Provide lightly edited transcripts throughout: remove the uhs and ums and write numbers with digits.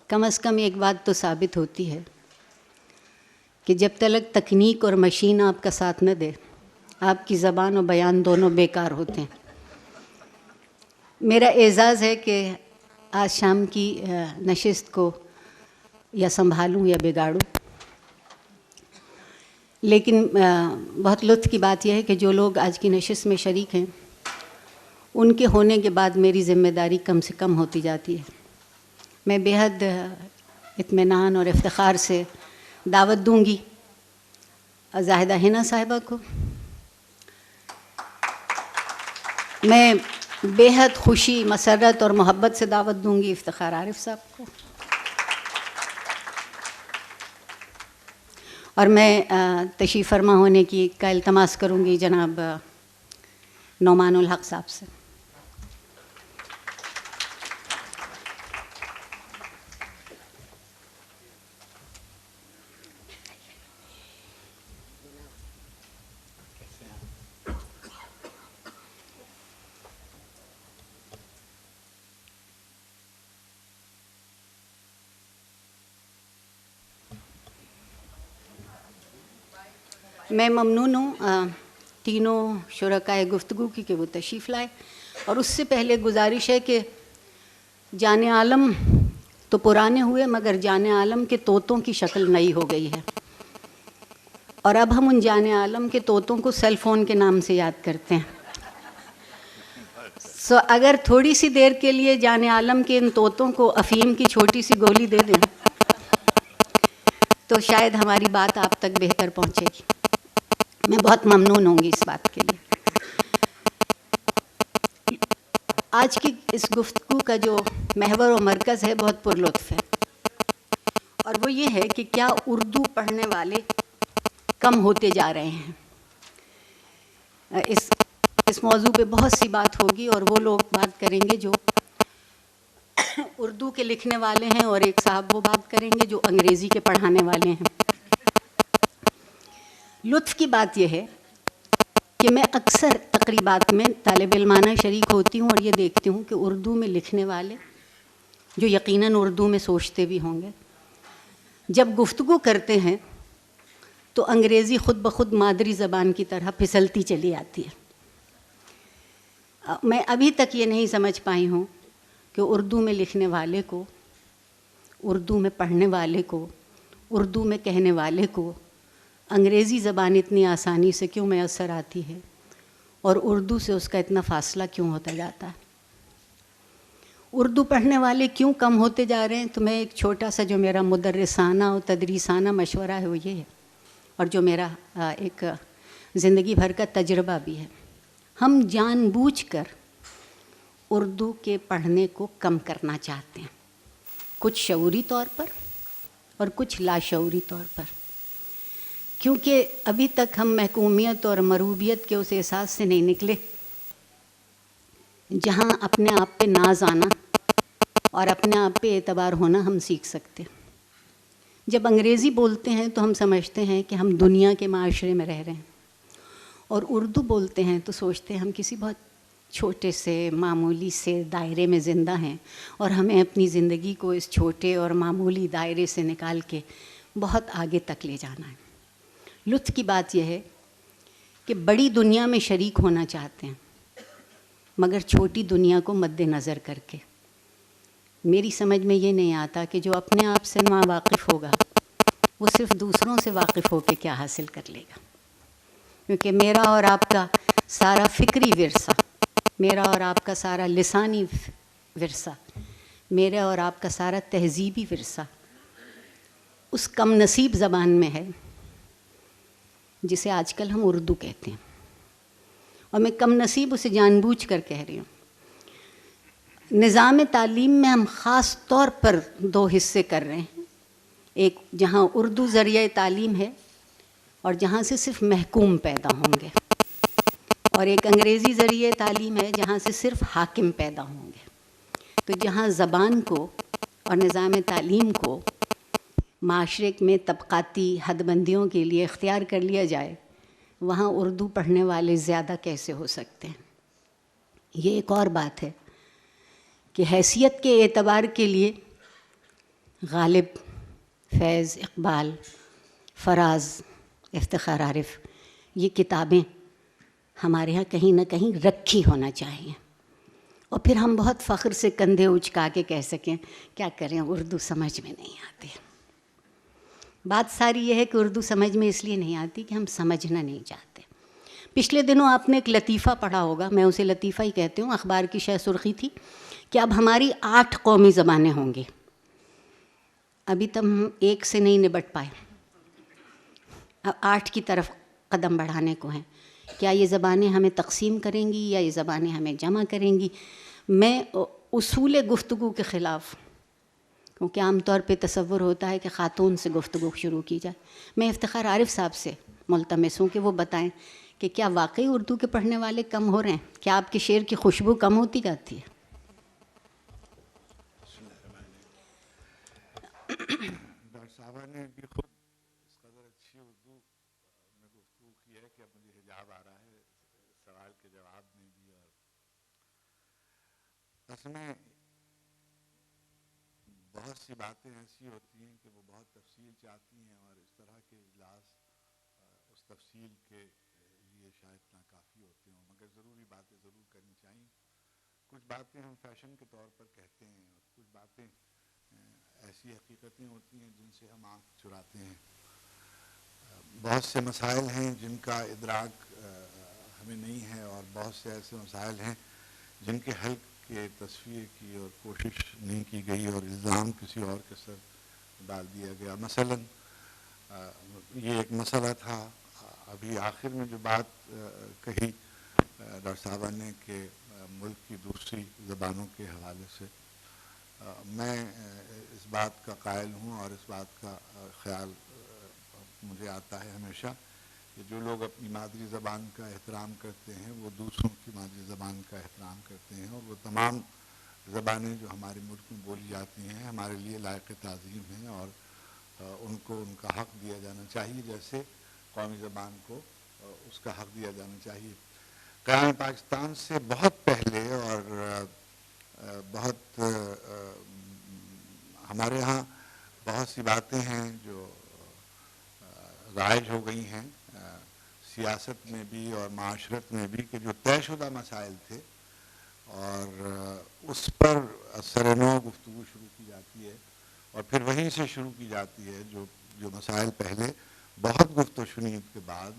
کم از کم ایک بات تو ثابت ہوتی ہے کہ جب تک تکنیک اور مشین آپ کا ساتھ نہ دے، آپ کی زبان و بیان دونوں بیکار ہوتے ہیں۔ میرا اعزاز ہے کہ آج شام کی نشست کو یا سنبھالوں یا بگاڑوں، لیکن بہت لطف کی بات یہ ہے کہ جو لوگ آج کی نشست میں شریک ہیں ان کے ہونے کے بعد میری ذمہ داری کم سے کم ہوتی جاتی ہے۔ میں بے حد اطمینان اور افتخار سے دعوت دوں گی زاہدہ حنا صاحبہ کو، میں بے حد خوشی، مسرت اور محبت سے دعوت دوں گی افتخار عارف صاحب کو، اور میں تشریف فرما ہونے کی کا التماس کروں گی جناب نعمان الحق صاحب سے۔ میں ممنون ہوں تینوں شرکائے گفتگو کی کہ وہ تشریف لائے، اور اس سے پہلے گزارش ہے کہ جان عالم تو پرانے ہوئے مگر جان عالم کے طوطوں کی شکل نئی ہو گئی ہے، اور اب ہم ان جان عالم کے طوطوں کو سیل فون کے نام سے یاد کرتے ہیں۔ اگر تھوڑی سی دیر کے لیے جان عالم کے ان طوطوں کو افیم کی چھوٹی سی گولی دے دیں تو شاید ہماری بات آپ تک بہتر پہنچے گی۔ میں بہت ممنون ہوں گی اس بات کے لیے۔ آج کی اس گفتگو کا جو محور و مرکز ہے بہت پرلطف ہے، اور وہ یہ ہے کہ کیا اردو پڑھنے والے کم ہوتے جا رہے ہیں۔ اس موضوع پہ بہت سی بات ہوگی، اور وہ لوگ بات کریں گے جو اردو کے لکھنے والے ہیں، اور ایک صاحب وہ بات کریں گے جو انگریزی کے پڑھانے والے ہیں۔ لطف کی بات یہ ہے کہ میں اکثر تقریبات میں طالب علمانہ شریک ہوتی ہوں اور یہ دیکھتی ہوں کہ اردو میں لکھنے والے جو یقیناً اردو میں سوچتے بھی ہوں گے، جب گفتگو کرتے ہیں تو انگریزی خود بخود مادری زبان کی طرح پھسلتی چلی آتی ہے۔ میں ابھی تک یہ نہیں سمجھ پائی ہوں کہ اردو میں لکھنے والے کو، اردو میں پڑھنے والے کو، اردو میں کہنے والے کو انگریزی زبان اتنی آسانی سے کیوں میسر آتی ہے، اور اردو سے اس کا اتنا فاصلہ کیوں ہوتا جاتا ہے۔ اردو پڑھنے والے کیوں کم ہوتے جا رہے ہیں؟ تو میں ایک چھوٹا سا جو میرا مدرسانہ اور تدریسانہ مشورہ ہے وہ یہ ہے، اور جو میرا ایک زندگی بھر کا تجربہ بھی ہے، ہم جان بوجھ کر اردو کے پڑھنے کو کم کرنا چاہتے ہیں، کچھ شعوری طور پر اور کچھ لاشعوری طور پر، کیونکہ ابھی تک ہم محکومیت اور مروبیت کے اس احساس سے نہیں نکلے جہاں اپنے آپ پہ ناز آنا اور اپنے آپ پہ اعتبار ہونا ہم سیکھ سکتے۔ جب انگریزی بولتے ہیں تو ہم سمجھتے ہیں کہ ہم دنیا کے معاشرے میں رہ رہے ہیں، اور اردو بولتے ہیں تو سوچتے ہیں ہم کسی بہت چھوٹے سے معمولی سے دائرے میں زندہ ہیں، اور ہمیں اپنی زندگی کو اس چھوٹے اور معمولی دائرے سے نکال کے بہت آگے تک لے جانا ہے۔ لطف کی بات یہ ہے کہ بڑی دنیا میں شریک ہونا چاہتے ہیں مگر چھوٹی دنیا کو مد نظر کر کے۔ میری سمجھ میں یہ نہیں آتا کہ جو اپنے آپ سے نا واقف ہوگا وہ صرف دوسروں سے واقف ہو کے کیا حاصل کر لے گا، کیونکہ میرا اور آپ کا سارا فکری ورثہ، میرا اور آپ کا سارا لسانی ورثہ، میرا اور آپ کا سارا تہذیبی ورثہ اس کم نصیب زبان میں ہے جسے آج کل ہم اردو کہتے ہیں، اور میں کم نصیب اسے جان بوجھ کر کہہ رہی ہوں۔ نظام تعلیم میں ہم خاص طور پر دو حصے کر رہے ہیں، ایک جہاں اردو ذریعہ تعلیم ہے اور جہاں سے صرف محکوم پیدا ہوں گے، اور ایک انگریزی ذریعہ تعلیم ہے جہاں سے صرف حاکم پیدا ہوں گے۔ تو جہاں زبان کو اور نظام تعلیم کو معاشرے میں طبقاتی حد بندیوں کے لیے اختیار کر لیا جائے، وہاں اردو پڑھنے والے زیادہ کیسے ہو سکتے ہیں؟ یہ ایک اور بات ہے کہ حیثیت کے اعتبار کے لیے غالب، فیض، اقبال، فراز، افتخار عارف، یہ کتابیں ہمارے ہاں کہیں نہ کہیں رکھی ہونا چاہیے، اور پھر ہم بہت فخر سے کندھے اچکا کے کہہ سکیں کیا کریں اردو سمجھ میں نہیں آتی۔ بات ساری یہ ہے کہ اردو سمجھ میں اس لیے نہیں آتی کہ ہم سمجھنا نہیں چاہتے۔ پچھلے دنوں آپ نے ایک لطیفہ پڑھا ہوگا، میں اسے لطیفہ ہی کہتی ہوں، اخبار کی شہ سرخی تھی کہ اب ہماری 8 قومی زبانیں ہوں گی۔ ابھی تک ہم ایک سے نہیں نبٹ پائے، اب 8 کی طرف قدم بڑھانے کو ہیں۔ کیا یہ زبانیں ہمیں تقسیم کریں گی یا یہ زبانیں ہمیں جمع کریں گی؟ میں اصول گفتگو کے خلاف، کیونکہ عام طور پہ تصور ہوتا ہے کہ خاتون سے گفتگو شروع کی جائے۔ میں افتخار عارف صاحب سے ملتمس ہوں کہ وہ بتائیں کہ کیا واقعی اردو کے پڑھنے والے کم ہو رہے ہیں؟ کیا آپ کے شعر کی خوشبو کم ہوتی جاتی ہے؟ ڈاکٹر صاحبہ نے بھی خود اس قدر اچھی اردو میں گفتگو کی ہے کہ اب مجھے حجاب آ رہا ہے سوال کے جواب میں بھی، اور اصل میں بہت سی باتیں ایسی ہوتی ہیں کہ وہ بہت تفصیل چاہتی ہیں، اور اس طرح کے اجلاس اس تفصیل کے لیے شاید ناکافی ہوتے ہوں، مگر ضروری باتیں ضرور کرنی چاہیے۔ کچھ باتیں ہم فیشن کے طور پر کہتے ہیں، اور کچھ باتیں ایسی حقیقتیں ہوتی ہیں جن سے ہم آنکھ چراتے ہیں۔ بہت سے مسائل ہیں جن کا ادراک ہمیں نہیں ہے، اور بہت سے ایسے مسائل ہیں جن کے حل کے تصویر کی اور کوشش نہیں کی گئی، اور الزام کسی اور کے سر ڈال دیا گیا۔ مثلاً یہ ایک مسئلہ تھا، ابھی آخر میں جو بات کہی ڈاکٹر صاحبہ نے کہ ملک کی دوسری زبانوں کے حوالے سے، میں اس بات کا قائل ہوں، اور اس بات کا خیال مجھے آتا ہے ہمیشہ کہ جو لوگ اپنی مادری زبان کا احترام کرتے ہیں وہ دوسروں کی مادری زبان کا احترام کرتے ہیں، اور وہ تمام زبانیں جو ہمارے ملک میں بولی جاتی ہیں ہمارے لیے لائق تعظیم ہیں، اور ان کو ان کا حق دیا جانا چاہیے جیسے قومی زبان کو اس کا حق دیا جانا چاہیے۔ قیام پاکستان سے بہت پہلے، اور بہت ہمارے ہاں بہت سی باتیں ہیں جو رائج ہو گئی ہیں سیاست میں بھی اور معاشرت میں بھی، کہ جو طے شدہ مسائل تھے اور اس پر سر نو گفتگو شروع کی جاتی ہے، اور پھر وہیں سے شروع کی جاتی ہے جو مسائل پہلے بہت گفت و شنید کے بعد،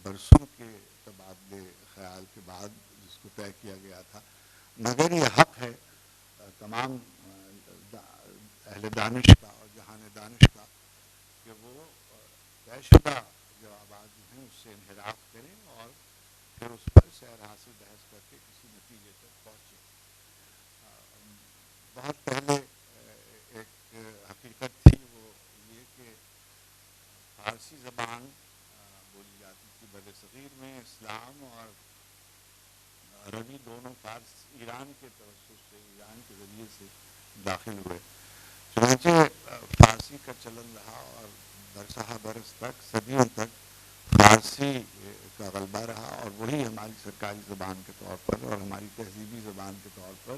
برسوں کے تبادلے خیال کے بعد جس کو طے کیا گیا تھا۔ مگر یہ حق ہے تمام اہل دانش کا اور جہان دانش کا کہ وہ طے شدہ جوابات جو ہیں اس سے انحراف کریں، اور پھر اس پر سیر حاصل بحث کر کے کسی نتیجے تک پہنچیں۔ بہت پہلے ایک حقیقت تھی، وہ یہ کہ فارسی زبان بولی جاتی تھی بر صغیر میں۔ اسلام اور عربی دونوں ایران کے توسط سے، ایران کے ذریعے سے داخل ہوئے، چنانچہ فارسی کا چلن رہا، اور برسہ برس تک، صدیوں تک فارسی کا غلبہ رہا، اور وہی ہماری سرکاری زبان کے طور پر اور ہماری تہذیبی زبان کے طور پر،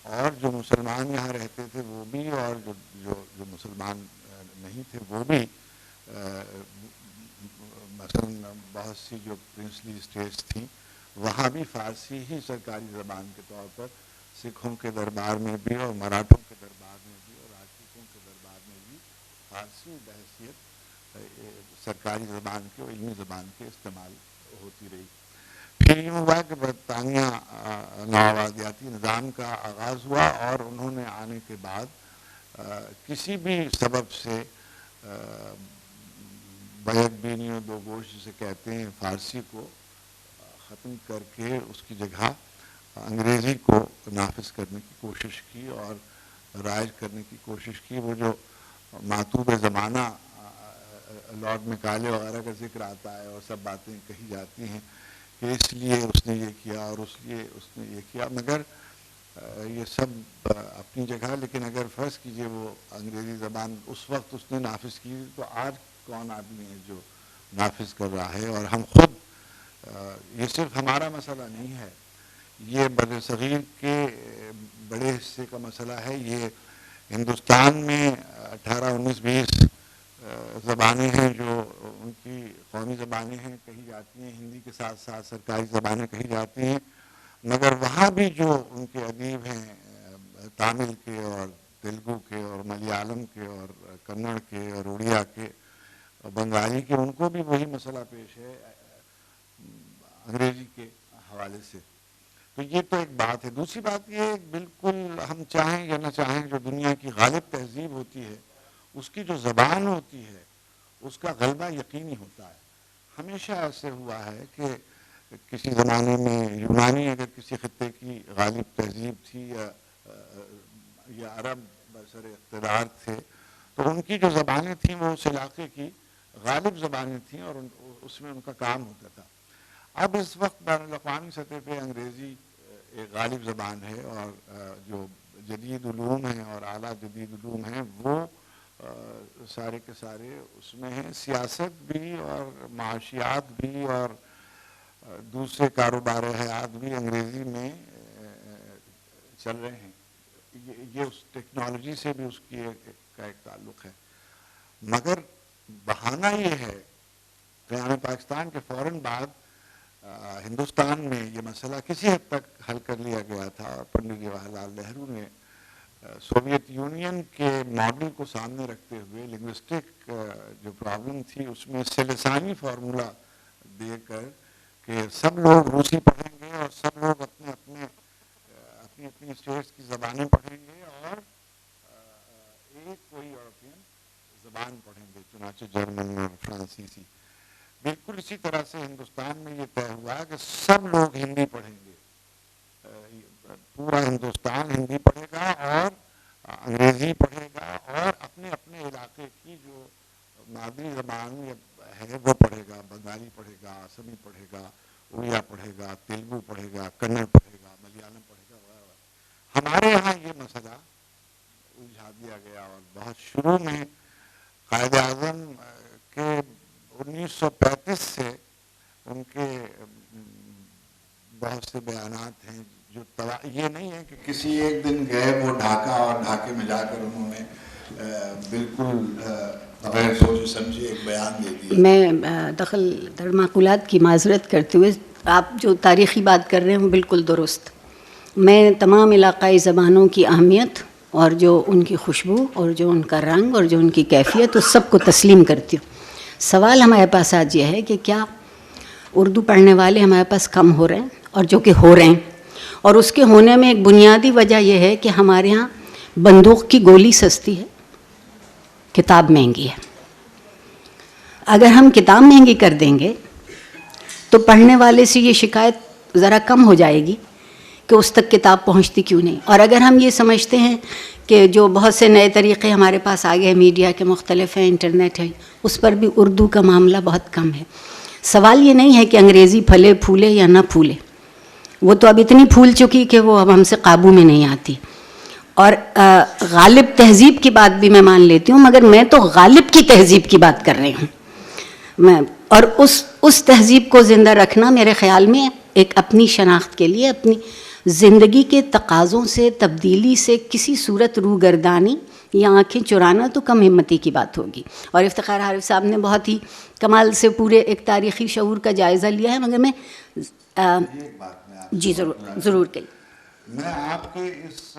اور جو مسلمان یہاں رہتے تھے وہ بھی، اور جو مسلمان نہیں تھے وہ بھی، مثلا بہت سی جو پرنسلی اسٹیٹس تھیں وہاں بھی فارسی ہی سرکاری زبان کے طور پر سکھوں کے دربار میں بھی، اور مراٹھوں کے دربار میں بھی، اور راجپوتوں کے دربار میں بھی فارسی بحیثیت سرکاری زبان کے اور علمی زبان کے استعمال ہوتی رہی۔ پھر یوں ہوا کہ برطانیہ نوآبادیاتی نظام کا آغاز ہوا، اور انہوں نے آنے کے بعد کسی بھی سبب سے بیک بینی و دو گوش جسے کہتے ہیں فارسی کو ختم کر کے اس کی جگہ انگریزی کو نافذ کرنے کی کوشش کی اور رائج کرنے کی کوشش کی۔ وہ جو معطوب زمانہ لارڈ میکالے وغیرہ کا ذکر آتا ہے اور سب باتیں کہی جاتی ہیں کہ اس لیے اس نے یہ کیا اور اس لیے اس نے یہ کیا، مگر یہ سب اپنی جگہ، لیکن اگر فرض کیجئے وہ انگریزی زبان اس وقت اس نے نافذ کی تو آج کون آدمی ہے جو نافذ کر رہا ہے؟ اور ہم خود، یہ صرف ہمارا مسئلہ نہیں ہے، یہ بر صغیر کے بڑے حصے کا مسئلہ ہے۔ یہ ہندوستان میں 18 19 20 زبانیں ہیں جو ان کی قومی زبانیں ہیں، کہی جاتی ہیں، ہندی کے ساتھ ساتھ سرکاری زبانیں کہی جاتی ہیں، مگر وہاں بھی جو ان کے ادیب ہیں تامل کے اور تیلگو کے اور ملیالم کے اور کنڑ کے اور اڑیا کے اور بنگالی کے، ان کو بھی وہی مسئلہ پیش ہے انگریزی کے حوالے سے. تو یہ تو ایک بات ہے. دوسری بات یہ ہے بالکل ہم چاہیں یا نہ چاہیں جو دنیا کی غالب تہذیب ہوتی ہے اس کی جو زبان ہوتی ہے اس کا غلبہ یقینی ہوتا ہے. ہمیشہ ایسے ہوا ہے کہ کسی زمانے میں یونانی اگر کسی خطے کی غالب تہذیب تھی یا عرب برسر اقتدار تھے تو ان کی جو زبانیں تھیں وہ اس علاقے کی غالب زبانیں تھیں اور اس میں ان کا کام ہوتا تھا. اب اس وقت بین الاقوامی سطح پہ انگریزی ایک غالب زبان ہے اور جو جدید علوم ہیں اور اعلیٰ جدید علوم ہیں وہ سارے کے سارے اس میں ہیں. سیاست بھی اور معاشیات بھی اور دوسرے کاروبار حیات بھی انگریزی میں چل رہے ہیں. یہ اس ٹیکنالوجی سے بھی اس کی کا ایک تعلق ہے. مگر بہانہ یہ ہے قیام پاکستان کے فوراً بعد ہندوستان میں یہ مسئلہ کسی حد تک حل کر لیا گیا تھا. پنڈت جواہر لال نہرو نے سوویت یونین کے ماڈل کو سامنے رکھتے ہوئے لنگوسٹک جو پرابلم تھی اس میں سے لسانی فارمولا دے کر کہ سب لوگ روسی پڑھیں گے اور سب لوگ اپنی اپنی اسٹیٹس کی زبانیں پڑھیں گے اور ایک کوئی یورپین زبان پڑھیں گے، چنانچہ جرمن اور فرانسیسی. بالکل اسی طرح سے ہندوستان میں یہ طے ہوا کہ سب لوگ ہندی پڑھیں گے. پورا ہندوستان ہندی پڑھے گا اور انگریزی پڑھے گا اور اپنے اپنے علاقے کی جو مادری زبان ہے وہ پڑھے گا. بنگالی پڑھے گا، آسامی پڑھے گا، اڑیا پڑھے گا، تیلگو پڑھے گا، کنڑ پڑھے گا، ملیالم پڑھے گا وغیرہ. ہمارے یہاں یہ مسئلہ الجھا دیا گیا اور بہت شروع میں قائد اعظم کے 1935 سے ان کے بہت سے بیانات ہیں جو یہ نہیں ہے کہ کسی ایک دن گئے وہ ڈھاکہ اور ڈھاکے میں جا کر انہوں نے بالکل بغیر سوچے سمجھے ایک بیان دے دیا. میں دخل در معقولات کی معذرت کرتے ہوئے، آپ جو تاریخی بات کر رہے ہیں وہ بالکل درست. میں تمام علاقائی زبانوں کی اہمیت اور جو ان کی خوشبو اور جو ان کا رنگ اور جو ان کی کیفیت اس سب کو تسلیم کرتی ہوں. سوال ہمارے پاس آج یہ ہے کہ کیا اردو پڑھنے والے ہمارے پاس کم ہو رہے ہیں، اور جو کہ ہو رہے ہیں، اور اس کے ہونے میں ایک بنیادی وجہ یہ ہے کہ ہمارے ہاں بندوق کی گولی سستی ہے، کتاب مہنگی ہے. اگر ہم کتاب مہنگی کر دیں گے تو پڑھنے والے سے یہ شکایت ذرا کم ہو جائے گی کہ اس تک کتاب پہنچتی کیوں نہیں. اور اگر ہم یہ سمجھتے ہیں کہ جو بہت سے نئے طریقے ہمارے پاس آ گئے، میڈیا کے مختلف ہیں، انٹرنیٹ ہے، اس پر بھی اردو کا معاملہ بہت کم ہے. سوال یہ نہیں ہے کہ انگریزی پھلے پھولے یا نہ پھولے، وہ تو اب اتنی پھول چکی کہ وہ اب ہم سے قابو میں نہیں آتی. اور غالب تہذیب کی بات بھی میں مان لیتی ہوں، مگر میں تو غالب کی تہذیب کی بات کر رہی ہوں. اور اس تہذیب کو زندہ رکھنا میرے خیال میں ایک اپنی شناخت کے لیے، اپنی زندگی کے تقاضوں سے تبدیلی سے کسی صورت روگردانی یا آنکھیں چرانا تو کم ہمتی کی بات ہوگی. اور افتخار عارف صاحب نے بہت ہی کمال سے پورے ایک تاریخی شعور کا جائزہ لیا ہے. مگر میں ایک بات میں جی ضرور کہیے. میں آپ کے اس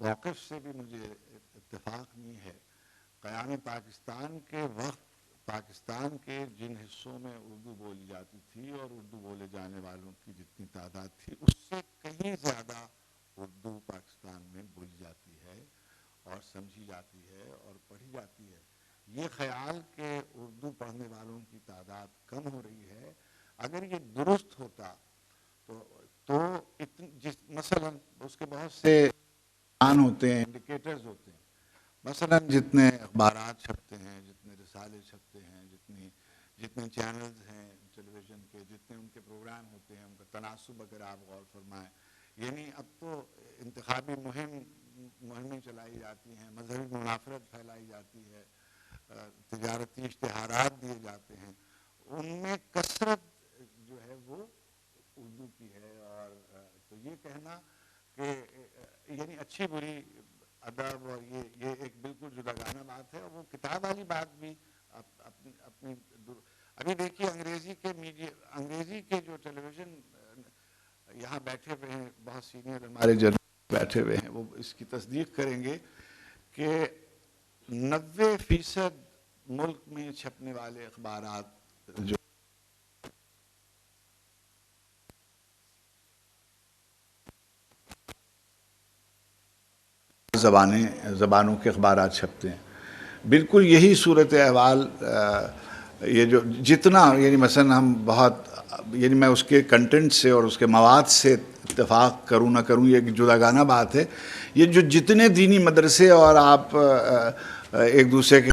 موقف سے بھی مجھے اتفاق نہیں ہے. قیام پاکستان کے وقت پاکستان کے جن حصوں میں اردو بولی جاتی تھی اور اردو بولے جانے والوں کی جتنی تعداد تھی اس سے کہیں زیادہ اردو پاکستان میں بولی جاتی ہے اور سمجھی جاتی ہے اور پڑھی جاتی ہے. یہ خیال کہ اردو پڑھنے والوں کی تعداد کم ہو رہی ہے، اگر یہ درست ہوتا تو مثلا اس کے بہت سے ہوتے ہیں، انڈیکیٹرز ہوتے ہیں. مثلا جتنے اخبارات چھپتے ہیں، جتنے رسالے چھپتے ہیں، جتنے چینلز ہیں ٹیلی ویژن کے، جتنے ان کے پروگرام ہوتے ہیں، ان کا تناسب اگر آپ غور فرمائیں، یعنی اب تو انتخابی مہمیں چلائی جاتی ہیں، مذہبی منافرت پھیلائی جاتی ہے، تجارتی اشتہارات دیے جاتے ہیں، ان میں کثرت جو ہے وہ اردو کی ہے. اور تو یہ کہنا کہ یعنی اچھی بری ادب اور یہ ایک بالکل جداگانہ بات ہے. اور وہ کتاب والی بات بھی اپنی ابھی دیکھیے انگریزی کے میڈیا، انگریزی کے جو ٹیلی ویژن یہاں بیٹھے ہوئے ہیں، بہت سینئر ہمارے جرنلسٹ بیٹھے ہوئے ہیں، وہ اس کی تصدیق کریں گے کہ 90% ملک میں چھپنے والے اخبارات جو زبانوں کے اخبارات چھپتے ہیں. بالکل یہی صورت احوال یہ جو جتنا یعنی مثلا ہم بہت یعنی میں اس کے کنٹینٹ سے اور اس کے مواد سے اتفاق کروں نہ کروں، یہ ایک جداگانہ بات ہے. یہ جو جتنے دینی مدرسے اور آپ ایک دوسرے کے